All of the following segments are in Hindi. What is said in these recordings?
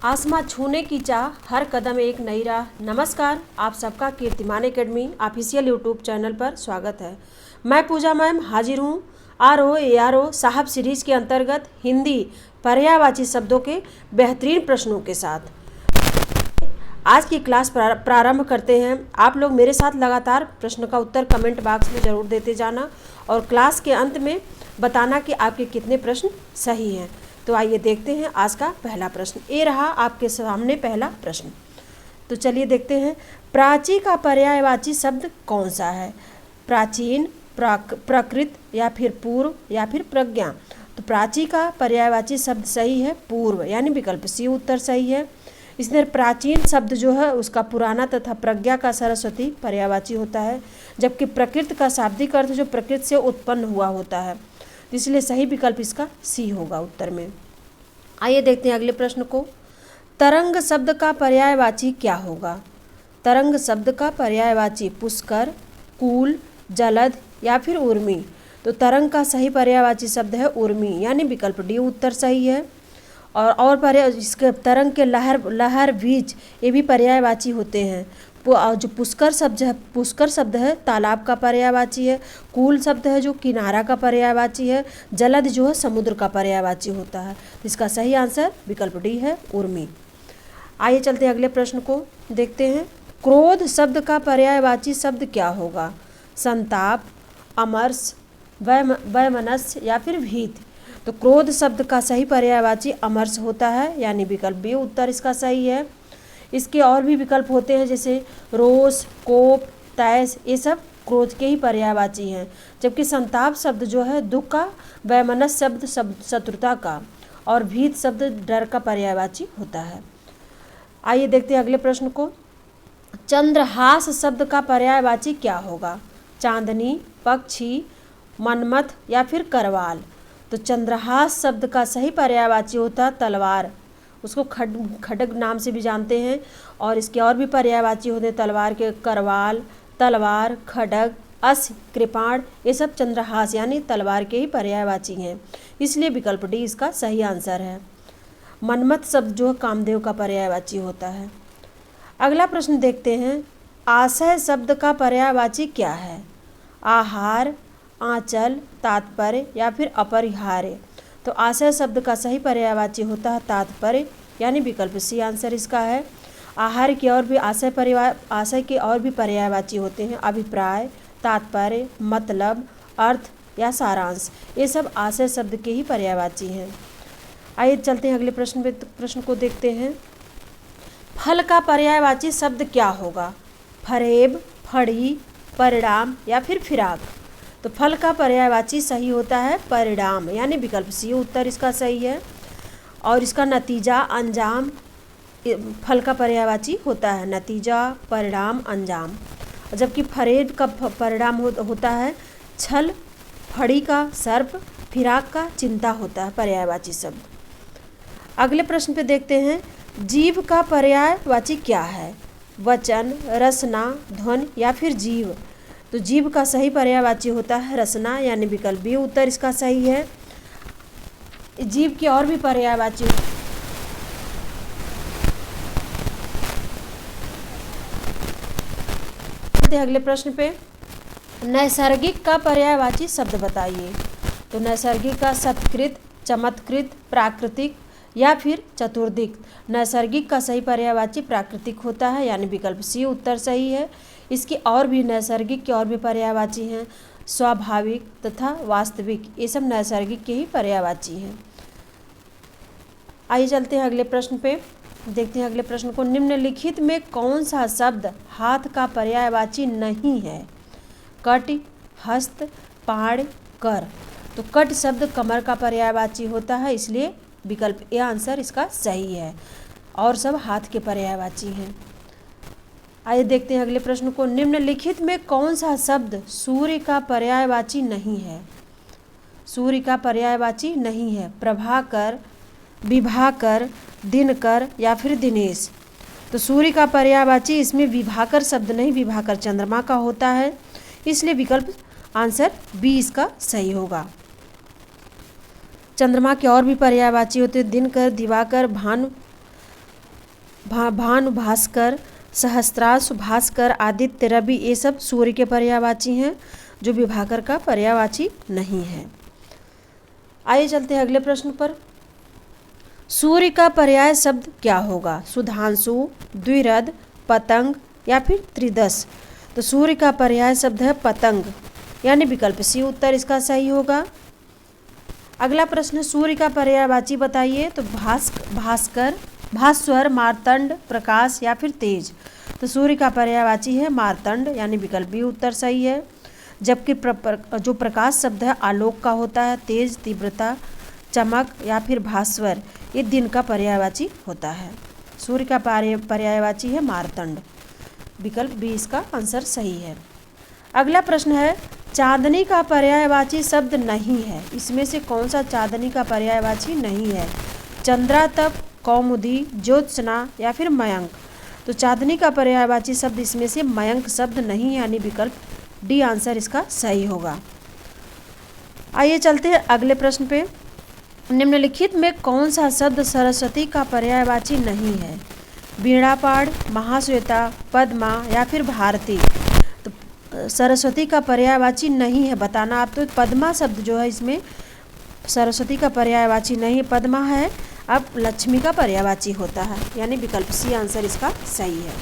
आसमां छूने की चाह, हर कदम एक नई राह। नमस्कार, आप सबका कीर्तिमान एकेडमी ऑफिशियल यूट्यूब चैनल पर स्वागत है। मैं पूजा मैम हाजिर हूँ RO साहब सीरीज़ के अंतर्गत हिंदी पर्यायवाची शब्दों के बेहतरीन प्रश्नों के साथ। आज की क्लास प्रारंभ करते हैं। आप लोग मेरे साथ लगातार प्रश्न का उत्तर कमेंट बॉक्स में ज़रूर देते जाना और क्लास के अंत में बताना कि आपके कितने प्रश्न सही हैं। तो आइए देखते हैं आज का पहला प्रश्न। ये रहा आपके सामने पहला प्रश्न। तो चलिए देखते हैं, प्राची का पर्यायवाची शब्द कौन सा है? प्राचीन, प्रकृत या फिर पूर्व या फिर प्रज्ञा। तो प्राची का पर्यायवाची शब्द सही है पूर्व, यानी विकल्प सी उत्तर सही है। इसी तरह प्राचीन शब्द जो है उसका पुराना तथा प्रज्ञा का सरस्वती पर्यायवाची होता है, जबकि प्रकृत का शाब्दिक अर्थ जो प्रकृति से उत्पन्न हुआ होता है, इसलिए सही विकल्प इसका सी होगा उत्तर में। आइए देखते हैं अगले प्रश्न को। तरंग शब्द का पर्यायवाची क्या होगा? तरंग शब्द का पर्यायवाची पुष्कर, कूल, जलद या फिर उर्मी। तो तरंग का सही पर्यायवाची शब्द है उर्मी, यानी विकल्प डी उत्तर सही है। और इसके तरंग के लहर, बीज, ये भी पर्यायवाची होते हैं। जो पुष्कर शब्द है तालाब का पर्यायवाची है। कूल शब्द है जो किनारा का पर्यायवाची है। जलद जो है समुद्र का पर्यायवाची होता है। इसका सही आंसर विकल्प डी है उर्मी। आइए चलते हैं अगले प्रश्न को देखते हैं। क्रोध शब्द का पर्यायवाची शब्द क्या होगा? संताप, अमर्ष, वैमनस्य या फिर भीत। तो क्रोध शब्द का सही पर्यायवाची अमर्ष होता है, यानी विकल्प बी उत्तर इसका सही है। इसके और भी विकल्प होते हैं, जैसे रोष, कोप, तैश, ये सब क्रोध के ही पर्यायवाची हैं। जबकि संताप शब्द जो है दुख का, वैमनस्य शब्द शत्रुता का और भीत शब्द डर का पर्यायवाची होता है। आइए देखते हैं अगले प्रश्न को। चंद्रहास शब्द का पर्यायवाची क्या होगा? चांदनी, पक्षी, मनमथ या फिर करवाल। तो चंद्रहास शब्द का सही पर्यायवाची होता है तलवार, उसको खड्ग नाम से भी जानते हैं। और इसके और भी पर्यायवाची होते हैं तलवार के, करवाल, तलवार, खड्ग, अश्व, कृपाण, ये सब चंद्रहास यानी तलवार के ही पर्यायवाची हैं, इसलिए विकल्प डी इसका सही आंसर है। मनमथ शब्द जो है कामदेव का पर्यायवाची होता है। अगला प्रश्न देखते हैं, आशय शब्द का पर्यायवाची क्या है? आहार, आंचल, तात्पर्य या फिर अपरिहार्य। तो आशय शब्द का सही पर्यायवाची होता है तात्पर्य, यानी विकल्प सी आंसर इसका है। आहार के और भी आशय के और भी पर्यायवाची होते हैं, अभिप्राय, तात्पर्य, मतलब, अर्थ या सारांश, ये सब आशय शब्द के ही पर्यायवाची हैं। आइए चलते हैं अगले प्रश्न को देखते हैं। फल का पर्यायवाची शब्द क्या होगा? फरेब, फड़ी, परिणाम या फिर फिराक। तो फल का पर्यायवाची सही होता है परिणाम, यानी विकल्प सी उत्तर इसका सही है। और इसका नतीजा, अंजाम, फल का पर्यायवाची होता है नतीजा, परिणाम, अंजाम। जबकि फरेब का परिणाम होता है छल, फड़ी का सर्प, फिराक का चिंता होता है पर्यायवाची शब्द। अगले प्रश्न पे देखते हैं, जीव का पर्यायवाची क्या है? वचन, रसना, ध्वन या फिर जीव। तो जीव का सही पर्यायवाची होता है रसना, यानी विकल्प बी उत्तर इसका सही है। जीव की और भी पर्यायवाची अगले प्रश्न पे, नैसर्गिक का पर्यायवाची शब्द बताइए। तो नैसर्गिक का सत्कृत, चमत्कृत, प्राकृतिक या फिर चतुर्दिक। नैसर्गिक का सही पर्यायवाची प्राकृतिक होता है, यानी विकल्प सी उत्तर सही है। इसकी और भी नैसर्गिक के और भी पर्यायवाची हैं, स्वाभाविक तथा वास्तविक, ये सब नैसर्गिक के ही पर्यायवाची हैं। आइए चलते हैं अगले प्रश्न पे, देखते हैं अगले प्रश्न को। निम्नलिखित में कौन सा शब्द हाथ का पर्यायवाची नहीं है? कट, हस्त, पाण, कर। तो कट शब्द कमर का पर्यायवाची होता है, इसलिए विकल्प ए आंसर इसका सही है। और सब हाथ के पर्यायवाची हैं। आइए देखते हैं अगले प्रश्न को। निम्नलिखित में कौन सा शब्द सूर्य का पर्यायवाची नहीं है? सूर्य का पर्यायवाची नहीं है प्रभाकर, विभाकर, दिनकर या फिर दिनेश। तो सूर्य का पर्यायवाची इसमें विभाकर शब्द नहीं, विभाकर चंद्रमा का होता है, इसलिए विकल्प आंसर बी इसका सही होगा। चंद्रमा के और भी पर्यायवाची होते हैं, दिनकर, दिवाकर, भानु, भानु, भास्कर, सहस्त्रांश, भास्कर, आदित्य, रवि, ये सब सूर्य के पर्यायवाची हैं, जो विभाकर का पर्यायवाची नहीं है। आइए चलते हैं अगले प्रश्न पर। सूर्य का पर्याय शब्द क्या होगा? सुधांशु, द्विरद, पतंग या फिर त्रिदश? तो सूर्य का पर्याय शब्द है पतंग, यानी विकल्प सी उत्तर इसका सही होगा। अगला प्रश्न, सूर्य का पर्यायवाची बताइए। तो भास्कर, भास्वर, मार्तंड, प्रकाश या फिर तेज? तो सूर्य का पर्यायवाची है मार्तंड, यानी विकल्प बी उत्तर सही है। जबकि जो प्रकाश शब्द है आलोक का होता है, तेज, तीव्रता, चमक या फिर भास्वर ये दिन का पर्यायवाची होता है। सूर्य का पर्यायवाची है मार्तंड, विकल्प बी इसका आंसर सही है। अगला प्रश्न है, चांदनी का पर्यायवाची शब्द नहीं है, इसमें से कौन सा चांदनी का पर्यायवाची नहीं है? चंद्रातप, कौमुदी, ज्योत्सना या फिर मयंक? तो चांदनी का पर्यायवाची शब्द इसमें से मयंक शब्द नहीं, यानी विकल्प डी आंसर इसका सही होगा। आइए चलते हैं अगले प्रश्न पे। निम्नलिखित में कौन सा शब्द सरस्वती का पर्यायवाची नहीं है? वीणापाण, महाश्वेता, पद्मा या फिर भारती? तो सरस्वती का पर्यायवाची नहीं है बताना आप। तो पद्मा शब्द जो है इसमें सरस्वती का पर्यायवाची नहीं, पद्मा है, अब लक्ष्मी का पर्यायवाची होता है, यानी विकल्प सी आंसर इसका सही है।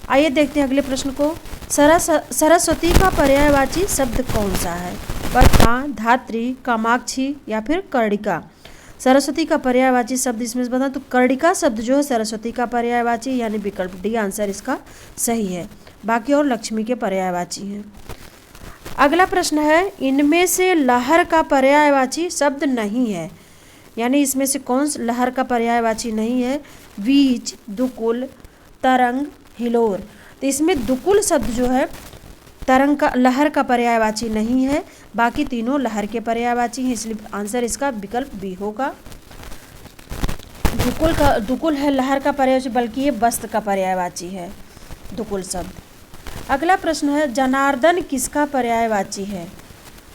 आइए देखते हैं अगले प्रश्न को। सरस्वती का पर्यायवाची शब्द कौन सा है? पद्मा, धात्री, कामाक्षी या फिर कर्णिका? सरस्वती का पर्यायवाची शब्द इसमें से बताओ। तो कर्णिका शब्द जो है सरस्वती का पर्यायवाची, यानी विकल्प डी आंसर इसका सही है। बाकी और लक्ष्मी के पर्यायवाची हैं। अगला प्रश्न है, इनमें से लहर का पर्यायवाची शब्द नहीं है, यानी इसमें से कौन लहर का पर्यायवाची नहीं है? वीज, दुकुल, तरंग, हिलोर? तो इसमें दुकुल शब्द जो है तरंग का, लहर का पर्यायवाची नहीं है, बाकी तीनों लहर के पर्यायवाची हैं, इसलिए आंसर इसका विकल्प बी होगा। दुकुल है लहर का पर्यायवाची, बल्कि ये वस्त्र का पर्यायवाची है दुकुल शब्द। अगला प्रश्न है, जनार्दन किसका पर्यायवाची है?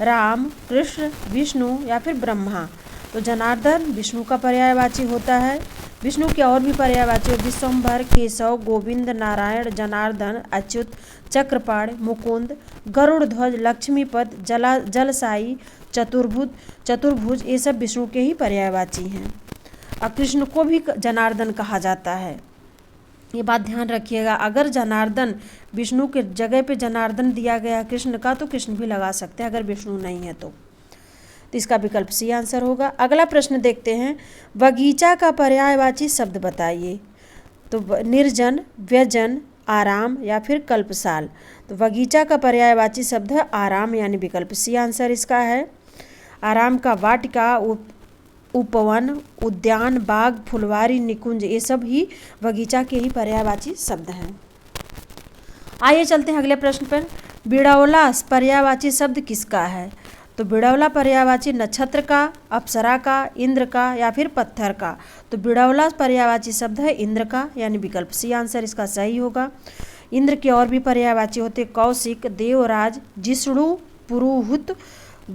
राम, कृष्ण, विष्णु या फिर ब्रह्मा? तो जनार्दन विष्णु का पर्यायवाची होता है। विष्णु के और भी पर्यायवाची है, विश्वम्भर, केशव, गोविंद, नारायण, जनार्दन, अच्युत, चक्रपाण, मुकुंद, गरुड़ ध्वज, लक्ष्मीपद, जलसाई, चतुर्भुज ये सब विष्णु के ही पर्यायवाची हैं। और कृष्ण को भी जनार्दन कहा जाता है, ये बात ध्यान रखिएगा। अगर जनार्दन विष्णु के जगह पे जनार्दन दिया गया कृष्ण का, तो कृष्ण भी लगा सकते हैं अगर विष्णु नहीं है तो इसका विकल्प सी आंसर होगा। अगला प्रश्न देखते हैं, बगीचा का पर्यायवाची शब्द बताइए। तो निर्जन, व्यजन, आराम या फिर कल्पसाल? तो बगीचा का पर्यायवाची शब्द है आराम, यानी विकल्प सी आंसर इसका है। आराम का वाटिका, उपवन, उद्यान, बाग, फुलवारी, निकुंज ये सब ही बगीचा के ही पर्यायवाची शब्द हैं। आइए चलते हैं अगले प्रश्न पर। बिड़ौला पर्यायवाची शब्द किसका है? तो बिड़ौला पर्यायवाची नक्षत्र का, अप्सरा का, इंद्र का या फिर पत्थर का? तो बिड़ौला पर्यायवाची शब्द है इंद्र का, यानी विकल्प सी आंसर इसका सही होगा। इंद्र के और भी पर्यायवाची होते कौशिक, देवराज, जिष्णु, पुरुहूत,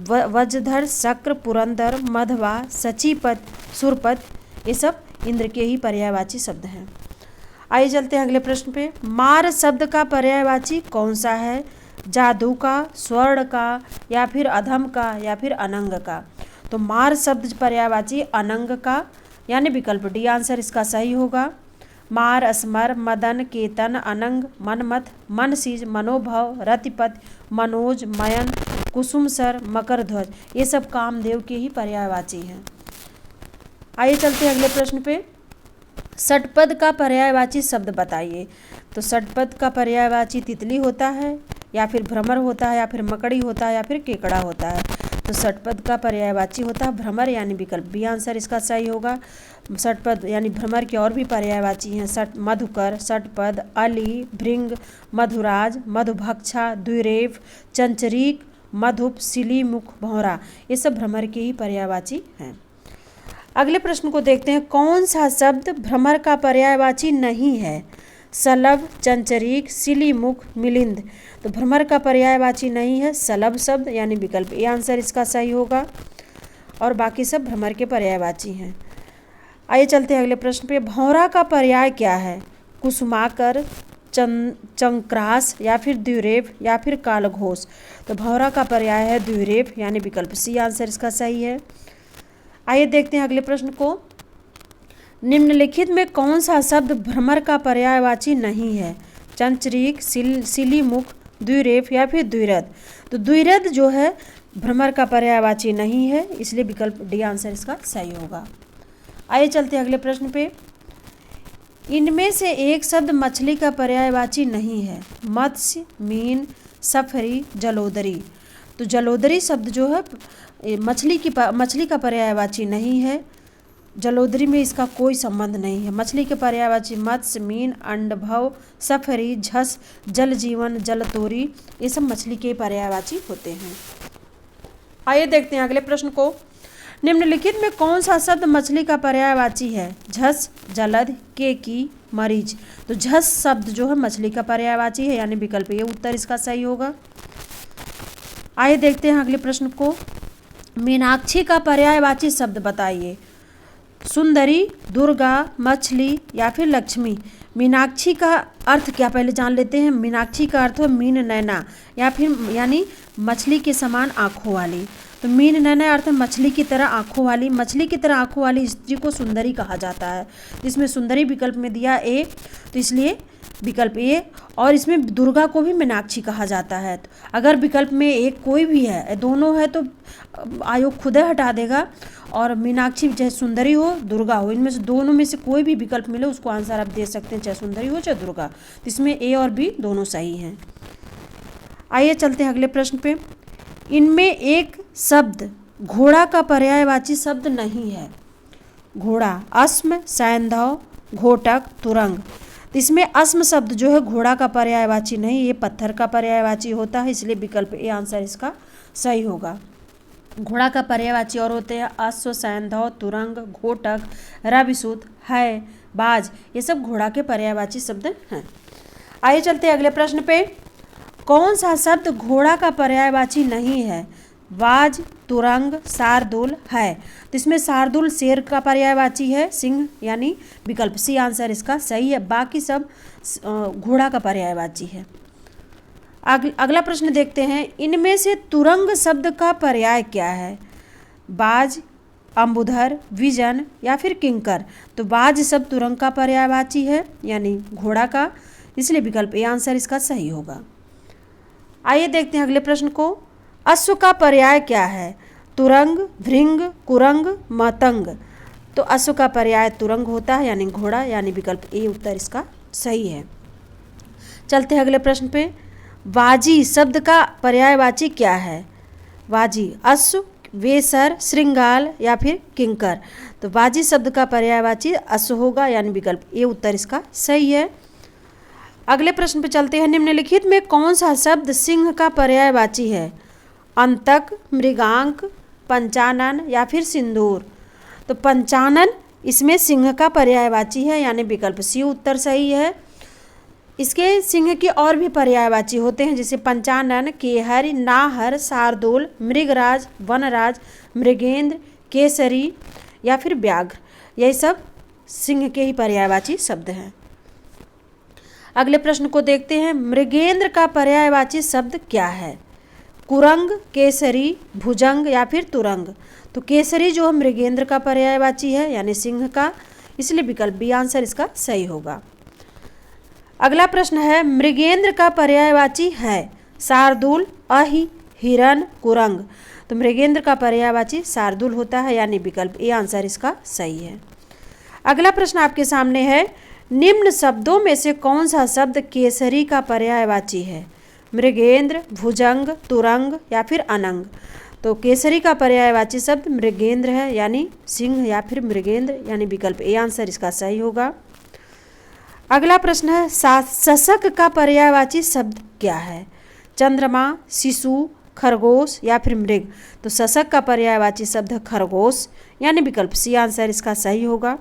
वज्रधर, शक्र, पुरंदर, मधवा, सचीपत, सुरपत ये सब इंद्र के ही पर्यायवाची शब्द हैं। आइए चलते हैं अगले प्रश्न पे। मार शब्द का पर्यायवाची कौन सा है? जादू का, स्वर्ण का या फिर अधम का या फिर अनंग का? तो मार शब्द पर्यायवाची अनंग का, यानी विकल्प डी आंसर इसका सही होगा। मार, अस्मर, मदन, केतन, अनंग, मनमथ, मनसीज, मनोभव, रतिपत, मनोज, मयन, कुसुमसर, मकरध्वज ये सब कामदेव के ही पर्यायवाची हैं। आइए चलते हैं अगले प्रश्न पे। षटपद का पर्यायवाची शब्द बताइए। तो षटपद का पर्यायवाची तितली होता है या फिर भ्रमर होता है या फिर मकड़ी होता है या फिर केकड़ा होता है? तो षटपद का पर्यायवाची होता है भ्रमर, यानी विकल्प बी आंसर इसका सही होगा। षटपद यानी भ्रमर के और भी पर्यायवाची हैं मधुकर, षटपद, अली, भृंग, मधुराज, मधुभक्षा, द्विरेफ, चंचरीक, मधुप, सिलीमुख, भौरा ये सब भ्रमर के ही पर्यायवाची हैं। अगले प्रश्न को देखते हैं, कौन सा शब्द भ्रमर का पर्यायवाची नहीं है? सलभ, चंचरीक, सिलीमुख, मिलिंद? तो भ्रमर का पर्यायवाची नहीं है सलभ शब्द, यानी विकल्प ए आंसर इसका सही होगा, और बाकी सब भ्रमर के पर्यायवाची हैं। आइए चलते हैं अगले प्रश्न पे। भौरा का पर्याय क्या है? कुसुमाकर, चंक्रास या फिर द्विरेफ या फिर कालघोष। तो भौरा का पर्याय है द्विरेफ यानी विकल्प सी आंसर इसका सही है। आइए देखते हैं अगले प्रश्न को। निम्नलिखित में कौन सा शब्द भ्रमर का पर्यायवाची नहीं है? चंचरीक, सिलीमुख, द्विरेफ या फिर द्विरथ। तो द्विरथ जो है भ्रमर का पर्यायवाची नहीं है, इसलिए विकल्प डी आंसर इसका सही होगा। आइए चलते हैं अगले प्रश्न पे। इनमें से एक शब्द मछली का पर्यायवाची नहीं है। मत्स्य, मीन, सफरी, जलोदरी। तो जलोदरी शब्द जो है मछली का पर्यायवाची नहीं है। जलोदरी में इसका कोई संबंध नहीं है। मछली के पर्यायवाची मत्स्य, मीन, अंडभव, सफरी, झस, जल जीवन, जलतोरी, ये सब मछली के पर्यायवाची होते हैं। आइए देखते हैं अगले प्रश्न को। निम्नलिखित में कौन सा शब्द मछली का पर्यायवाची है? झस, जलद, केकी, मरीज। तो झस शब्द जो है मछली का पर्यायवाची है यानी विकल्प ये उत्तर इसका सही होगा। आइए देखते हैं अगले प्रश्न को। मीनाक्षी का पर्यायवाची शब्द बताइए। सुंदरी, दुर्गा, मछली या फिर लक्ष्मी। मीनाक्षी का अर्थ क्या पहले जान लेते हैं। मीनाक्षी का अर्थ है मीन नैना या फिर यानी मछली के समान आँखों वाली। तो मीन नैना अर्थ मछली की तरह आँखों वाली। मछली की तरह आँखों वाली स्त्री को सुंदरी कहा जाता है। इसमें सुंदरी विकल्प में दिया ए, तो इसलिए विकल्प ए। और इसमें दुर्गा को भी मीनाक्षी कहा जाता है। तो अगर विकल्प में एक कोई भी है, दोनों है, तो आयोग खुद हटा देगा। और मीनाक्षी चाहे सुंदरी हो, दुर्गा हो, इनमें से दोनों में से कोई भी विकल्प मिले उसको आंसर आप दे सकते हैं, चाहे सुंदरी हो चाहे दुर्गा। तो इसमें ए और बी दोनों सही हैं। आइए चलते हैं अगले प्रश्न पे। इनमें एक शब्द घोड़ा का पर्यायवाची शब्द नहीं है। घोड़ा, अस्म, सैंधव, घोटक, तुरंग। इसमें अस्म शब्द जो है घोड़ा का पर्यायवाची नहीं, ये पत्थर का पर्यायवाची होता है, इसलिए विकल्प ए आंसर इसका सही होगा। घोड़ा का पर्यायवाची और होते हैं अश्व, सैंधव, तुरंग, घोटक, रविसूत, है, बाज, ये सब घोड़ा के पर्यायवाची शब्द हैं। आइए चलते हैं अगले प्रश्न पे। कौन सा शब्द घोड़ा का पर्यायवाची नहीं है? बाज, तुरंग, शार्दूल, है। तो इसमें शार्दूल शेर का पर्यायवाची है, सिंह यानी विकल्प सी आंसर इसका सही है। बाकी सब घोड़ा का पर्यायवाची है। अगला प्रश्न देखते हैं। इनमें से तुरंग शब्द का पर्याय क्या है? बाज, अंबुधर, विजन या फिर किंकर। तो बाज शब्द तुरंग का पर्यायवाची है यानी घोड़ा का, इसलिए विकल्प ए आंसर इसका सही होगा। आइए देखते हैं अगले प्रश्न को। अश्व का पर्याय क्या है? तुरंग, भृंग, कुरंग, मतंग। तो अश्व का पर्याय तुरंग होता है यानी घोड़ा, यानी विकल्प ए उत्तर इसका सही है। चलते हैं अगले प्रश्न पे। वाजी शब्द का पर्यायवाची क्या है? वाजी, अश्व, वेसर, श्रृंगाल या फिर किंकर। तो वाजी शब्द का पर्यायवाची अश्व होगा यानी विकल्प ए उत्तर इसका सही है। अगले प्रश्न पे चलते हैं। निम्नलिखित में कौन सा शब्द सिंह का पर्यायवाची है? अंतक, मृगांक, पंचानन या फिर सिंदूर। तो पंचानन इसमें सिंह का पर्यायवाची है यानी विकल्प सी उत्तर सही है। इसके सिंह के और भी पर्यायवाची होते हैं, जैसे पंचानन, केहर, नाहर, शार्दूल, मृगराज, वनराज, मृगेंद्र, केसरी या फिर व्याघ्र। यही सब सिंह के ही पर्यायवाची शब्द हैं। अगले प्रश्न को देखते हैं। मृगेंद्र का पर्यायवाची शब्द क्या है? कुरंग, केसरी, भुजंग या फिर तुरंग। तो केसरी जो है मृगेंद्र का पर्यायवाची है यानी सिंह का, इसलिए विकल्प बी आंसर इसका सही होगा। अगला प्रश्न है। मृगेंद्र का पर्यायवाची है शार्दूल, अहि, हिरन, कुरंग। तो मृगेंद्र का पर्यायवाची शार्दूल होता है यानी विकल्प ए आंसर इसका सही है। अगला प्रश्न आपके सामने है। निम्न शब्दों में से कौन सा शब्द केसरी का पर्यायवाची है? मृगेंद्र, भुजंग, तुरंग या फिर अनंग। तो केसरी का पर्यायवाची शब्द मृगेंद्र है यानी सिंह या फिर मृगेंद्र, यानी विकल्प ए आंसर इसका सही होगा। अगला प्रश्न है। शशक का पर्यायवाची शब्द क्या है? चंद्रमा, शिशु, खरगोश या फिर मृग। तो शशक का पर्यायवाची शब्द खरगोश यानी विकल्प सी आंसर इसका सही होगा।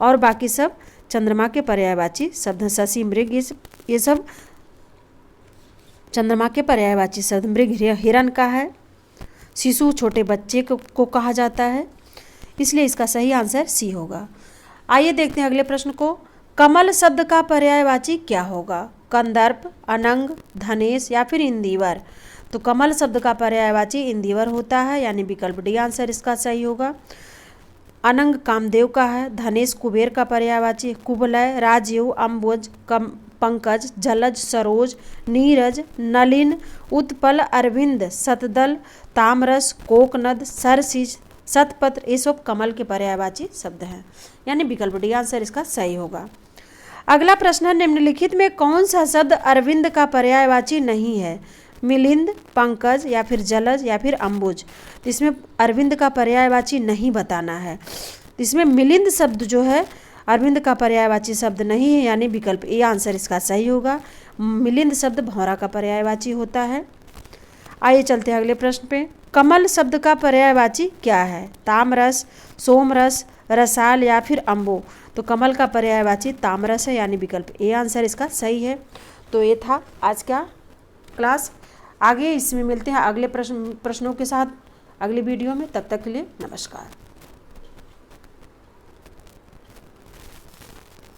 और बाकी सब चंद्रमा के पर्यायवाची शब्द हैं। शशि, मृग, ये सब चंद्रमा के पर्यायवाची शब्द। मृग हिरन का है, शिशु छोटे बच्चे को कहा जाता है, इसलिए इसका सही आंसर सी होगा। आइए देखते हैं अगले प्रश्न को। कमल शब्द का पर्यायवाची क्या होगा? कंदर्प, अनंग, धनेश या फिर इंदिवर? तो कमल शब्द का पर्यायवाची इंदिवर होता है, यानी विकल्प डी आंसर इसका सही होगा। अनंग कामदेव का है, धनेश कुबेर का पर्यायवाची, कुवलय, राजीव, अम्बुज, पंकज, जलज, सरोज, नीरज, नलिन, उत्पल, अरविंद, सतदल, तामरस, कोकनद, सरसिज, सतपत्र, ये सब कमल के पर्यायवाची शब्द हैं, यानी विकल्प डी आंसर इसका सही होगा। अगला प्रश्न है, निम्नलिखित में कौन सा शब्द अरविंद का पर्यायवाची नहीं है? मिलिंद, पंकज या फिर जलज या फिर अम्बुज? इसमें अरविंद का पर्यायवाची नहीं बताना है। इसमें मिलिंद शब्द जो है अरविंद का पर्यायवाची शब्द नहीं है, यानी विकल्प ए आंसर इसका सही होगा। मिलिंद शब्द भौरा का पर्यायवाची होता है। आइए चलते हैं अगले प्रश्न पे। कमल शब्द का पर्यायवाची क्या है? तामरस, सोमरस, रसाल या फिर अम्बो? तो कमल का पर्यायवाची तामरस है, यानी विकल्प ए आंसर इसका सही है। तो ये था आज का क्लास। आगे इसमें मिलते हैं अगले प्रश्नों के साथ अगली वीडियो में। तब तक के लिए नमस्कार।